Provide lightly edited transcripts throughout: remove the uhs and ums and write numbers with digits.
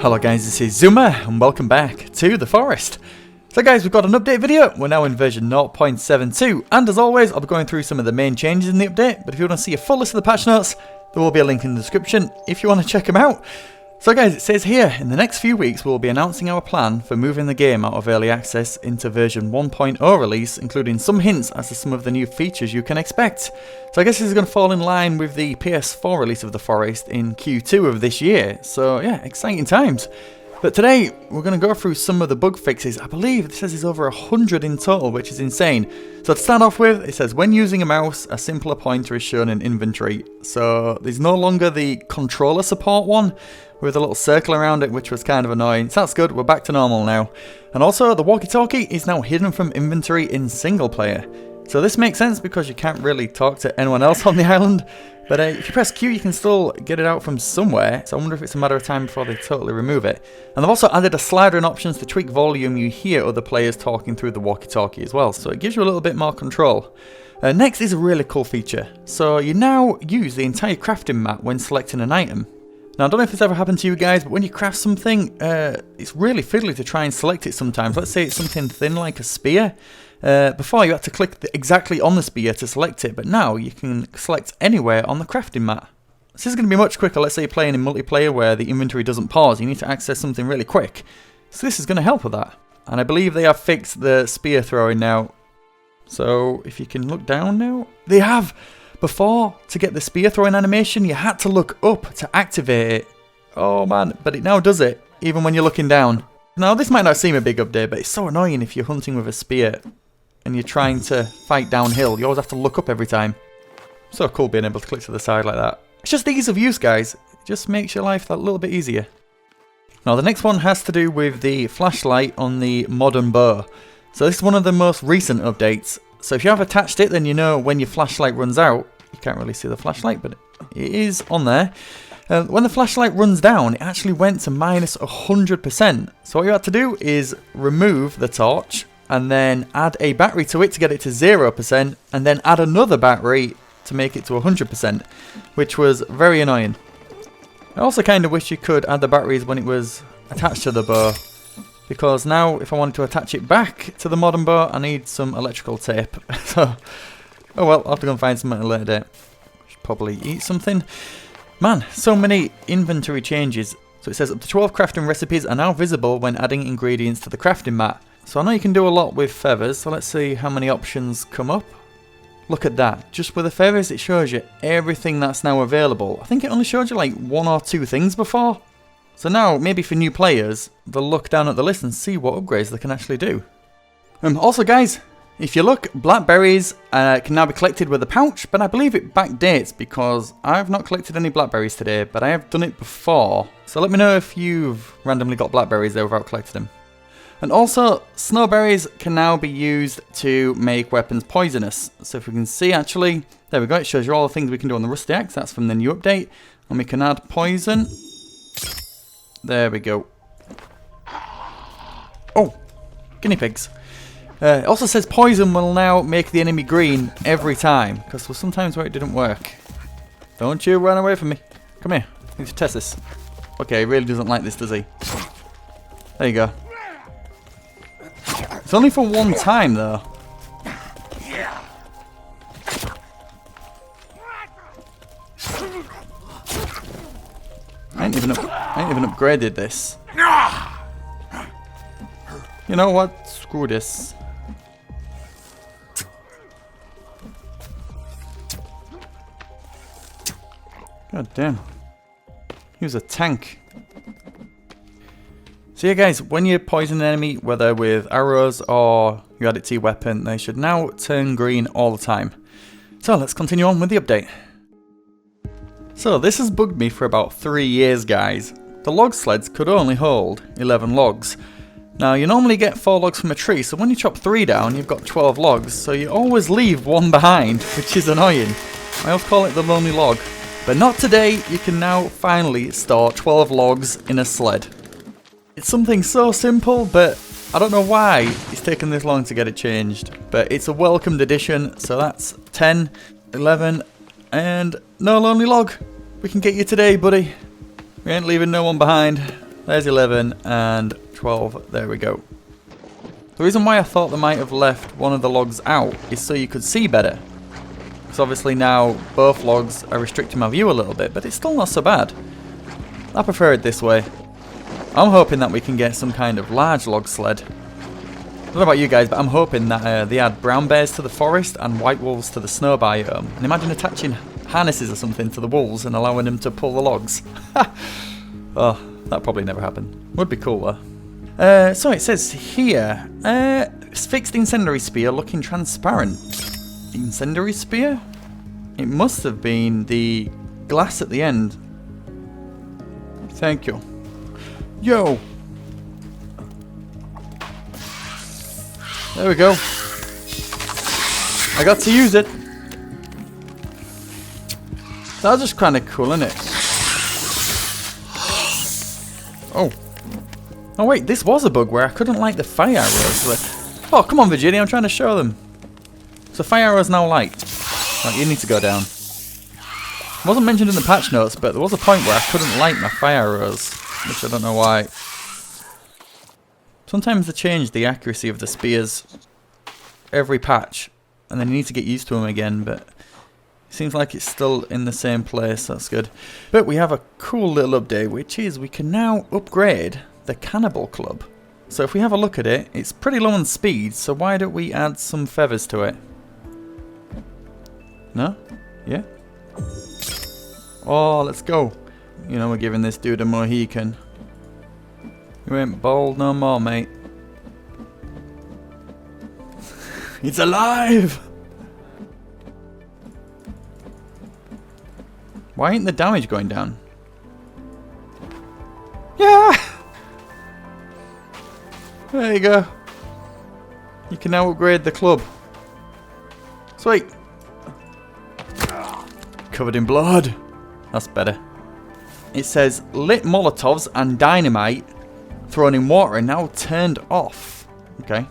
Hello guys, this is Zuma and welcome back to the forest. So guys, we've got an update video. We're now in version 0.72 and as always I'll be going through some of the main changes in the update, but if you want to see a full list of the patch notes, there will be a link in the description if you want to check them out. So guys, it says here, in the next few weeks we'll be announcing our plan for moving the game out of early access into version 1.0 release, including some hints as to some of the new features you can expect. So I guess this is going to fall in line with the PS4 release of the Forest in Q2 of this year, so yeah, exciting times. But today, we're going to go through some of the bug fixes. I believe it says there's over 100 in total, which is insane. So to start off with, it says when using a mouse, a simpler pointer is shown in inventory. So there's no longer the controller support one, with a little circle around it, which was kind of annoying. So that's good, we're back to normal now. And also, the walkie-talkie is now hidden from inventory in single player. So this makes sense because you can't really talk to anyone else on the island. But if you press Q, you can still get it out from somewhere, so I wonder if it's a matter of time before they totally remove it. And they've also added a slider in options to tweak volume you hear other players talking through the walkie-talkie as well, so it gives you a little bit more control. Next is a really cool feature. So you now use the entire crafting map when selecting an item. Now I don't know if this ever happened to you guys, but when you craft something, it's really fiddly to try and select it sometimes. Let's say it's something thin like a spear. Before you had to click exactly on the spear to select it, but now you can select anywhere on the crafting mat. This is going to be much quicker. Let's say you're playing in multiplayer where the inventory doesn't pause, you need to access something really quick. So this is going to help with that. And I believe they have fixed the spear throwing now. So if you can look down now, they have. Before, to get the spear throwing animation, you had to look up to activate it. Oh man, but it now does it, even when you're looking down. Now this might not seem a big update, but it's so annoying if you're hunting with a spear and you're trying to fight downhill. You always have to look up every time. So cool being able to click to the side like that. It's just the ease of use, guys. It just makes your life that little bit easier. Now the next one has to do with the flashlight on the modern bow. So this is one of the most recent updates. So if you have attached it, then you know when your flashlight runs out. You can't really see the flashlight, but it is on there. When the flashlight runs down, it actually went to minus 100%. So what you have to do is remove the torch and then add a battery to it to get it to 0%, and then add another battery to make it to 100%, which was very annoying. I also kind of wish you could add the batteries when it was attached to the bow, because now if I wanted to attach it back to the modern bow, I need some electrical tape. So, oh well, I'll have to go and find something at a later date. Should probably eat something. Man, so many inventory changes. So it says up to 12 crafting recipes are now visible when adding ingredients to the crafting mat. So I know you can do a lot with feathers, so let's see how many options come up. Look at that. Just with the feathers, it shows you everything that's now available. I think it only showed you like 1 or 2 things before. So now, maybe for new players, they'll look down at the list and see what upgrades they can actually do. Also guys, if you look, blackberries can now be collected with a pouch, but I believe it backdates because I've not collected any blackberries today, but I have done it before. So let me know if you've randomly got blackberries there without collecting them. And also, snowberries can now be used to make weapons poisonous. So if we can see actually, there we go, it shows you all the things we can do on the rusty axe, that's from the new update. And we can add poison. There we go. Oh, guinea pigs. It also says poison will now make the enemy green every time, because there was some times where it didn't work. Don't you run away from me. Come here, I need to test this. Okay, he really doesn't like this, does he? There you go. It's only for one time though. I ain't even upgraded this. You know what? Screw this. God damn. He was a tank. So yeah guys, when you poison an enemy, whether with arrows or you add it to your weapon, they should now turn green all the time. So let's continue on with the update. So this has bugged me for about 3 years guys. The log sleds could only hold 11 logs. Now you normally get 4 logs from a tree, so when you chop 3 down you've got 12 logs, so you always leave 1 behind, which is annoying. I always call it the lonely log. But not today, you can now finally store 12 logs in a sled. It's something so simple, but I don't know why it's taken this long to get it changed. But it's a welcomed addition, so that's 10, 11, and no lonely log. We can get you today, buddy. We ain't leaving no one behind. There's 11 and 12. There we go. The reason why I thought they might have left one of the logs out is so you could see better. Because obviously now both logs are restricting my view a little bit, but it's still not so bad. I prefer it this way. I'm hoping that we can get some kind of large log sled. I don't know about you guys, but I'm hoping that they add brown bears to the forest and white wolves to the snow biome. And imagine attaching harnesses or something to the wolves and allowing them to pull the logs. Oh, that probably never happened. Would be cool though. So it says here, fixed incendiary spear looking transparent. Incendiary spear? It must have been the glass at the end. Thank you. Yo! There we go. I got to use it. That's just kind of cool, isn't it? Oh. Oh wait, this was a bug where I couldn't light the fire arrows. Oh, come on Virginia, I'm trying to show them. So fire arrows now light. Right, you need to go down. It wasn't mentioned in the patch notes, but there was a point where I couldn't light my fire arrows, which I don't know why. Sometimes they change the accuracy of the spears every patch, and then you need to get used to them again, but it seems like it's still in the same place, that's good. But we have a cool little update, which is we can now upgrade the Cannibal Club. So if we have a look at it, it's pretty low on speed, so why don't we add some feathers to it? No? Yeah? Oh, let's go. You know, we're giving this dude a Mohican. You ain't bald no more, mate. It's alive! Why ain't the damage going down? Yeah! There you go. You can now upgrade the club. Sweet. Covered in blood. That's better. It says lit Molotovs and dynamite thrown in water are now turned off. Okay.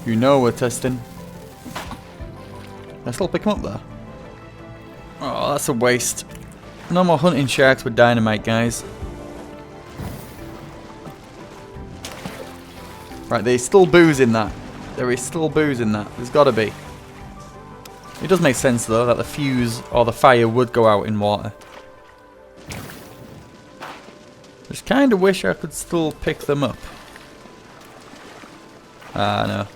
You know we're testing. I still pick them up there. Oh, that's a waste. No more hunting sharks with dynamite, guys. Right, there's still booze in that. There is still booze in that. There's gotta be. It does make sense though that the fuse or the fire would go out in water. Just kinda wish I could still pick them up. Ah, no.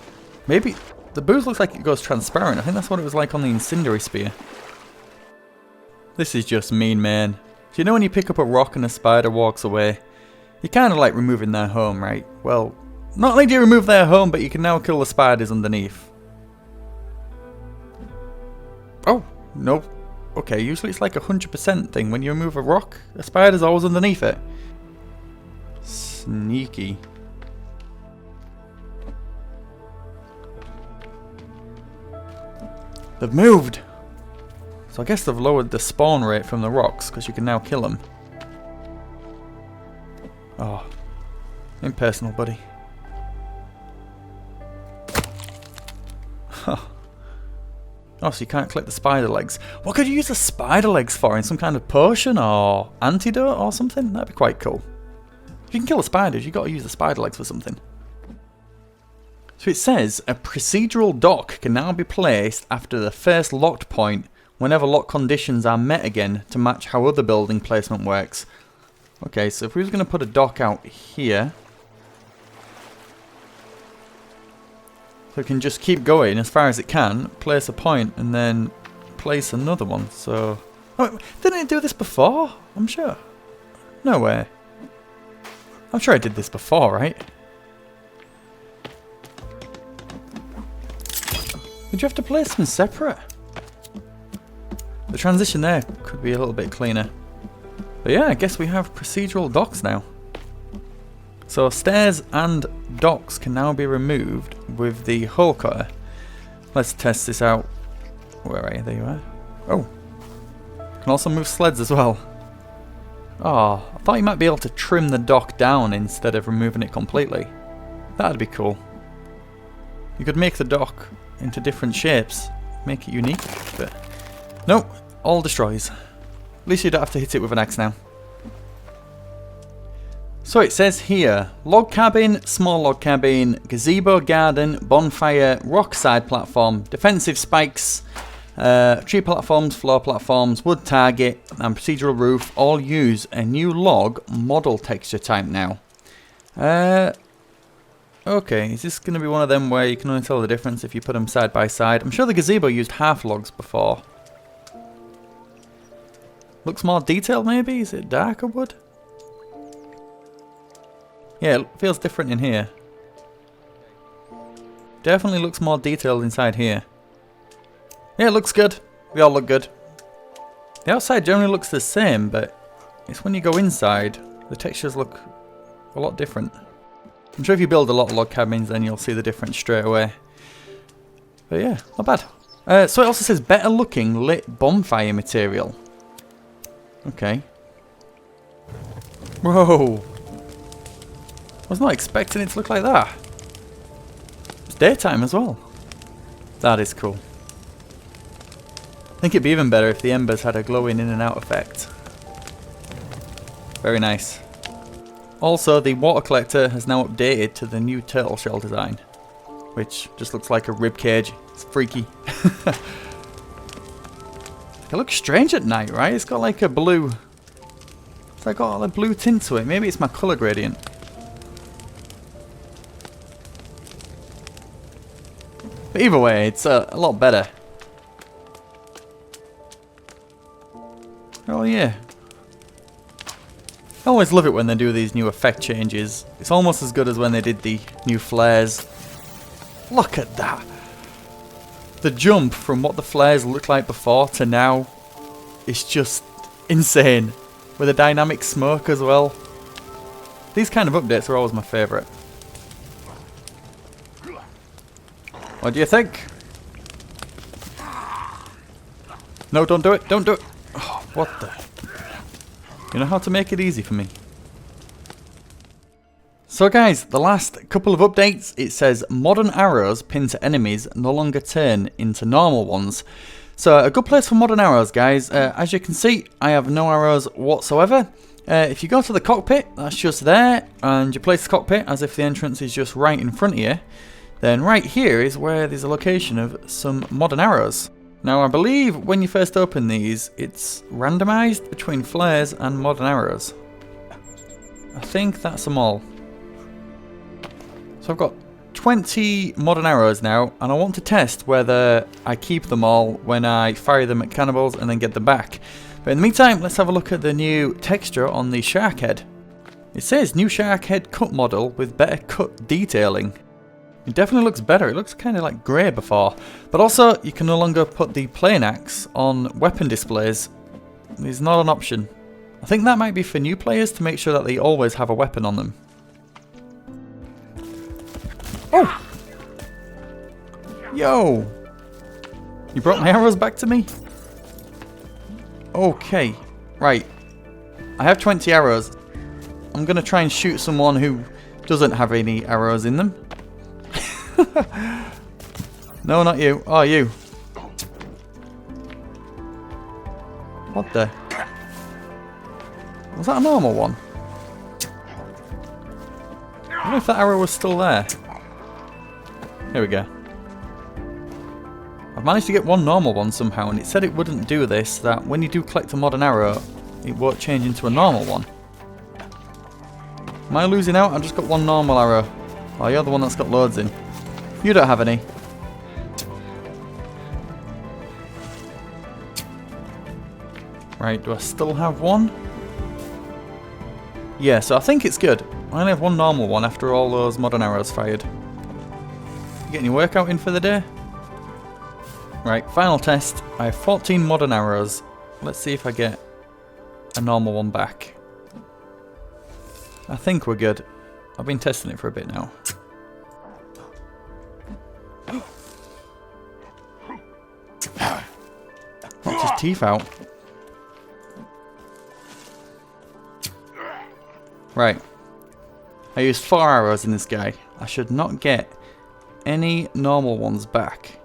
Maybe the booze looks like it goes transparent. I think that's what it was like on the incendiary spear. This is just mean, man. So you know when you pick up a rock and a spider walks away? You're kinda like removing their home, right? Well, not only do you remove their home, but you can now kill the spiders underneath. Oh, no. Okay, usually it's like a 100% thing. When you remove a rock, a spider's always underneath it. Sneaky. They've moved! So I guess they've lowered the spawn rate from the rocks, because you can now kill them. Oh. Impersonal, buddy. Huh. Oh, so you can't collect the spider legs. What could you use the spider legs for? In some kind of potion or antidote or something? That'd be quite cool. If you can kill the spiders, you've got to use the spider legs for something. So it says, a procedural dock can now be placed after the first locked point whenever lock conditions are met again to match how other building placement works. Okay, so if we was going to put a dock out here, so it can just keep going as far as it can, place a point, and then place another one. So, oh, didn't it do this before? I'm sure. No way. I'm sure I did this before, right? Did you have to place them separate? The transition there could be a little bit cleaner. But yeah, I guess we have procedural docks now. So stairs and docks can now be removed with the hole cutter. Let's test this out. Where are you? There you are. Oh. Can also move sleds as well. Oh, I thought you might be able to trim the dock down instead of removing it completely. That'd be cool. You could make the dock into different shapes. Make it unique, but... nope. All destroys. At least you don't have to hit it with an axe now. So it says here, log cabin, small log cabin, gazebo garden, bonfire, rock side platform, defensive spikes, tree platforms, floor platforms, wood target, and procedural roof all use a new log model texture type now. Okay, is this going to be one of them where you can only tell the difference if you put them side by side? I'm sure the gazebo used half logs before. Looks more detailed maybe? Is it darker wood? Yeah, it feels different in here. Definitely looks more detailed inside here. Yeah, it looks good. We all look good. The outside generally looks the same, but it's when you go inside, the textures look a lot different. I'm sure if you build a lot of log cabins, then you'll see the difference straight away. But yeah, not bad. So it also says better looking lit bonfire material. Okay. Whoa. I was not expecting it to look like that. It's daytime as well. That is cool. I think it'd be even better if the embers had a glowing in and out effect. Very nice. Also, the water collector has now updated to the new turtle shell design, which just looks like a rib cage. It's freaky. It looks strange at night, right? It's got like a blue... It's like got a blue tint to it. Maybe it's my colour gradient. But either way, it's a lot better. Oh yeah. I always love it when they do these new effect changes. It's almost as good as when they did the new flares. Look at that. The jump from what the flares looked like before to now is just insane. With a dynamic smoke as well. These kind of updates are always my favourite. What do you think? No, don't do it. Don't do it. Oh, what the... You know how to make it easy for me. So guys, the last couple of updates, it says modern arrows pinned to enemies no longer turn into normal ones. So a good place for modern arrows, guys. As you can see, I have no arrows whatsoever. If you go to the cockpit, that's just there, and you place the cockpit as if the entrance is just right in front of you. Then right here is where there's a location of some modern arrows. Now I believe when you first open these, it's randomized between flares and modern arrows. I think that's them all. So I've got 20 modern arrows now, and I want to test whether I keep them all when I fire them at cannibals and then get them back. But in the meantime, let's have a look at the new texture on the shark head. It says new shark head cut model with better cut detailing. It definitely looks better. It looks kind of like grey before. But also, you can no longer put the plane axe on weapon displays. It's not an option. I think that might be for new players to make sure that they always have a weapon on them. Oh! Yo! You brought my arrows back to me? Okay. Right. I have 20 arrows. I'm going to try and shoot someone who doesn't have any arrows in them. No, not you. Oh, you. What the? Was that a normal one? I wonder if that arrow was still there. Here we go. I've managed to get one normal one somehow, and it said it wouldn't do this, that when you do collect a modern arrow, it won't change into a normal one. Am I losing out? I've just got one normal arrow. Oh, you're the one that's got loads in. You don't have any. Right, do I still have one? Yeah, so I think it's good. I only have one normal one after all those modern arrows fired. You getting your workout in for the day? Right, final test. I have 14 modern arrows. Let's see if I get a normal one back. I think we're good. I've been testing it for a bit now. Knocked his teeth out. Right. I used 4 arrows in this guy. I should not get any normal ones back.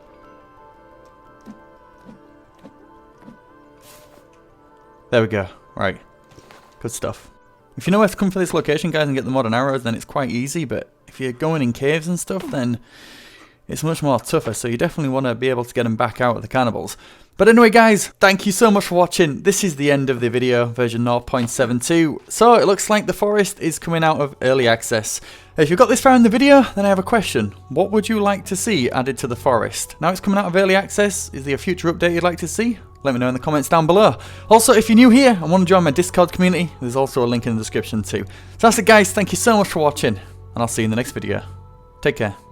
There we go. Right. Good stuff. If you know where to come for this location, guys, and get the modern arrows, then it's quite easy. But if you're going in caves and stuff, then it's much more tougher. So you definitely want to be able to get them back out of the cannibals. But anyway, guys, thank you so much for watching. This is the end of the video, version 0.72. So it looks like the forest is coming out of early access. If you've got this far in the video, then I have a question. What would you like to see added to the forest? Now it's coming out of early access. Is there a future update you'd like to see? Let me know in the comments down below. Also, if you're new here and want to join my Discord community, there's also a link in the description too. So that's it, guys. Thank you so much for watching, and I'll see you in the next video. Take care.